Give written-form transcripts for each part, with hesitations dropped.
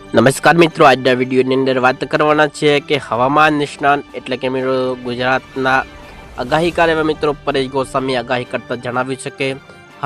નમસ્કાર મિત્રો, આજના વિડીયોની અંદર વાત કરવાના છે કે હવામાન નિષ્ણાત એટલે કે મિત્રો ગુજરાતના આગાહીકાર એવા મિત્રો પરેશ ગોસ્વામી આગાહી કરતા જણાવ્યું છે કે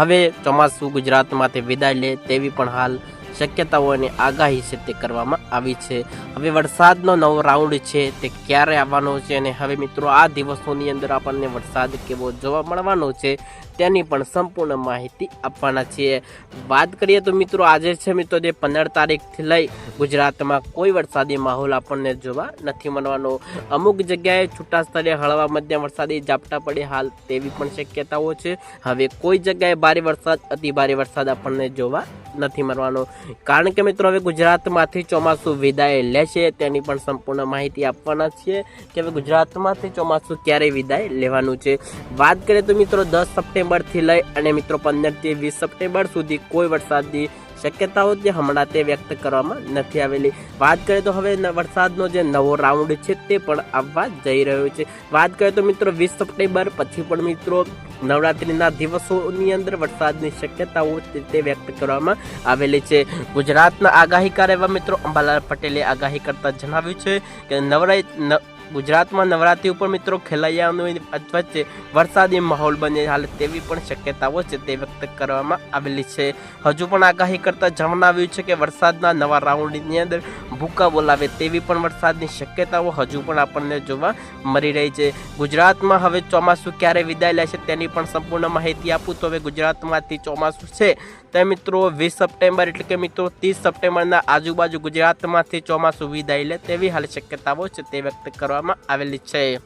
હવે ચોમાસું ગુજરાતમાંથી વિદાય લે તેવી પણ હાલ શક્યતાઓ અને આગાહી છે તે કરવામાં આવી છે। હવે વરસાદનો નવો રાઉન્ડ છે તે ક્યારે આવવાનો છે અને હવે મિત્રો આ દિવસોની અંદર આપણને વરસાદ કેવો જોવા મળવાનો છે તેની પણ સંપૂર્ણ માહિતી આપવાના છીએ। વાત કરીએ તો મિત્રો આજે છે મિત્રો જે 15 તારીખથી લઈ ગુજરાતમાં કોઈ વરસાદી માહોલ આપણને જોવા નથી મળવાનો। અમુક જગ્યાએ છૂટા સ્તરે હળવા મધ્યમ વરસાદી ઝાપટા પડે હાલ તેવી પણ શક્યતાઓ છે। હવે કોઈ જગ્યાએ ભારે વરસાદ અતિ ભારે વરસાદ આપણને જોવા નથી મળવાનો, કારણ કે મિત્રો હવે ગુજરાતમાંથી ચોમાસું વિદાય લેશે તેની પણ સંપૂર્ણ માહિતી આપવાના છીએ કે હવે ગુજરાતમાંથી ચોમાસું ક્યારે વિદાય લેવાનું છે। વાત કરીએ તો મિત્રો 10 સપ્ટેમ્બરથી લઈ અને મિત્રો 15 થી 20 સપ્ટેમ્બર સુધી કોઈ વરસાદની શક્યતાઓ જે હમણાં તે વ્યક્ત કરવામાં નથી આવેલી। વાત કરીએ તો હવે વરસાદનો જે નવો રાઉન્ડ છે તે પણ આવવા જઈ રહ્યો છે। વાત કરીએ તો મિત્રો 20 સપ્ટેમ્બર પછી પણ મિત્રો નવરાત્રિના દિવસોની અંદર વરસાદની શક્યતાઓ તે વ્યક્ત કરવામાં આવેલી છે। ગુજરાતના આગાહીકાર એવા મિત્રો અંબાલાલ પટેલે આગાહી કરતા જણાવ્યું છે કે ગુજરાતમાં નવરાત્રી ઉપર મિત્રો ખેલૈયાઓની વચ્ચે વરસાદી માહોલ બને હાલ તેવી પણ શક્યતાઓ છે તે વ્યક્ત કરવામાં આવેલી છે। હજુ પણ આગાહી કરતા જણાવ્યું છે કે વરસાદના નવા રાઉન્ડની અંદર ભૂકા બોલાવે તેવી પણ વરસાદની શક્યતાઓ હજુ પણ આપણને જોવા મળી રહી છે। ગુજરાતમાં હવે ચોમાસું ક્યારે વિદાય લેશે તેની પણ સંપૂર્ણ માહિતી આપું તો હવે ગુજરાતમાંથી ચોમાસું છે તે મિત્રો 20 સપ્ટેમ્બર એટલે કે મિત્રો 30 સપ્ટેમ્બરના આજુબાજુ ગુજરાતમાંથી ચોમાસું વિદાય લે તેવી હાલ શક્યતાઓ છે તે વ્યક્ત કરવામાં આવેલી છે।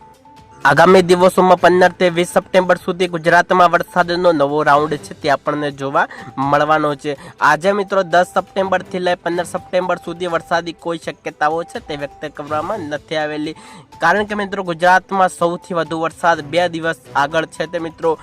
આગામી દિવસોમાં 15 થી 20 સપ્ટેમ્બર સુધી ગુજરાતમાં વરસાદનો નવો રાઉન્ડ છે તે આપણને જોવા મળવાનો છે। આજે મિત્રો 10 સપ્ટેમ્બરથી લઈ 15 સપ્ટેમ્બર સુધી વરસાદી કોઈ શક્યતાઓ છે તે વ્યક્ત કરવામાં નથી આવેલી, કારણ કે મિત્રો ગુજરાતમાં સૌથી વધુ વરસાદ 2 દિવસ આગળ છે તે મિત્રો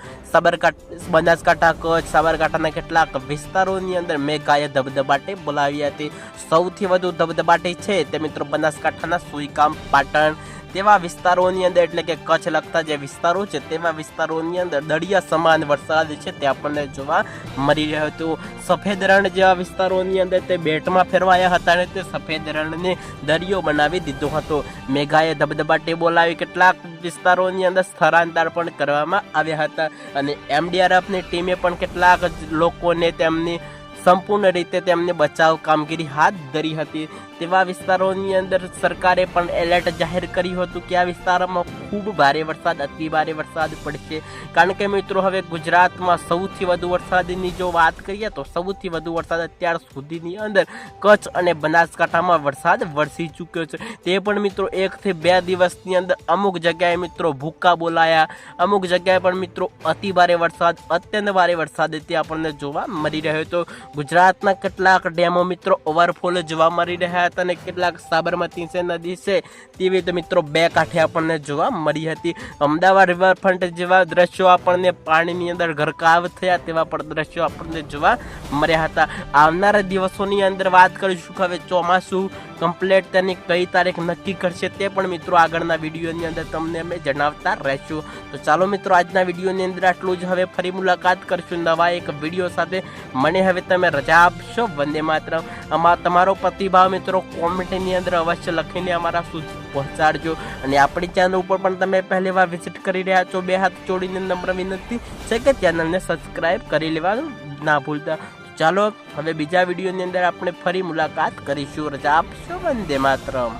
બનાસકાંઠા કચ્છ સાબરકાંઠાના કેટલાક વિસ્તારોની અંદર મેઘાએ ધબધબાટી બોલાવી હતી। સૌથી વધુ ધબધબાટી છે તે મિત્રો બનાસકાંઠાના સુઈગામ પાટણ તેવા વિસ્તારોની અંદર એટલે કે કચ્છ લગતા જે વિસ્તારો છે તેવા વિસ્તારોની અંદર દરિયા સમાન વરસાદ છે તે આપણને જોવા મળી રહ્યો હતો। સફેદ રણ જેવા વિસ્તારોની અંદર તે બેટમાં ફેરવાયા હતા અને તે સફેદ રણને દરિયો બનાવી દીધો હતો। મેઘાએ ધબધબાટી બોલાવી કેટલાક વિસ્તારોની અંદર સ્થળાંતર પણ કરવામાં આવ્યા હતા અને MDRFની ટીમે પણ કેટલાક લોકોને તેમની સંપૂર્ણ રીતે તેમને બચાવ કામગીરી હાથ ધરી હતી। તેવા વિસ્તારોની અંદર સરકારે પણ એલર્ટ જાહેર કર્યું હતું કે આ વિસ્તારોમાં ખૂબ ભારે વરસાદ અતિ ભારે વરસાદ પડશે, કારણ કે મિત્રો હવે ગુજરાતમાં સૌથી વધુ વરસાદની જો વાત કરીએ તો સૌથી વધુ વરસાદ અત્યાર સુધીની અંદર કચ્છ અને બનાસકાંઠામાં વરસાદ વરસી ચૂક્યો છે। તે પણ મિત્રો 1 થી 2 દિવસની અંદર અમુક જગ્યાએ મિત્રો ભૂકા બોલાયા, અમુક જગ્યાએ પણ મિત્રો અતિ ભારે વરસાદ અત્યંત ભારે વરસાદ તે આપણને જોવા મળી રહ્યો હતો। ગુજરાતના કેટલાક ડેમો મિત્રો ઓવરફ્લો જોવા મળી રહ્યા હતા અને કેટલાક સાબરમતી નદી છે તેવી તો મિત્રો 2 કાંઠે આપણને જોવા મળી હતી। અમદાવાદ રિવરફ્રન્ટ જેવા દ્રશ્યો આપણને પાણીની અંદર ગરકાવ થયા તેવા પણ દ્રશ્યો આપણને જોવા મળ્યા હતા। આવનારા દિવસોની અંદર વાત કરીશું કે હવે ચોમાસું કમ્પ્લીટ તેની કઈ તારીખ નક્કી કરશે તે પણ મિત્રો આગળના વિડીયોની અંદર તમને અમે જણાવતા રહીશું। તો ચાલો મિત્રો આજના વિડીયોની અંદર આટલું જ। હવે ફરી મુલાકાત કરશું નવા એક વિડીયો સાથે। મને હવે તમે રજા આપશો? વંદે માતરમ। તમારો પ્રતિભાવ મિત્રો કોમેન્ટની અંદર અવશ્ય લખીને અમારા સુધી પહોંચાડજો અને આપણી ચેનલ ઉપર પણ તમે પહેલી વાર વિઝિટ કરી રહ્યા છો 2 હાથ જોડીને નમ્ર વિનંતી છે કે ચેનલને સબસ્ક્રાઇબ કરી લેવાનું ના ભૂલતા। ચાલો હવે બીજા વિડીયોની અંદર આપણે ફરી મુલાકાત કરીશું। રજા આપશો? વંદે માતરમ।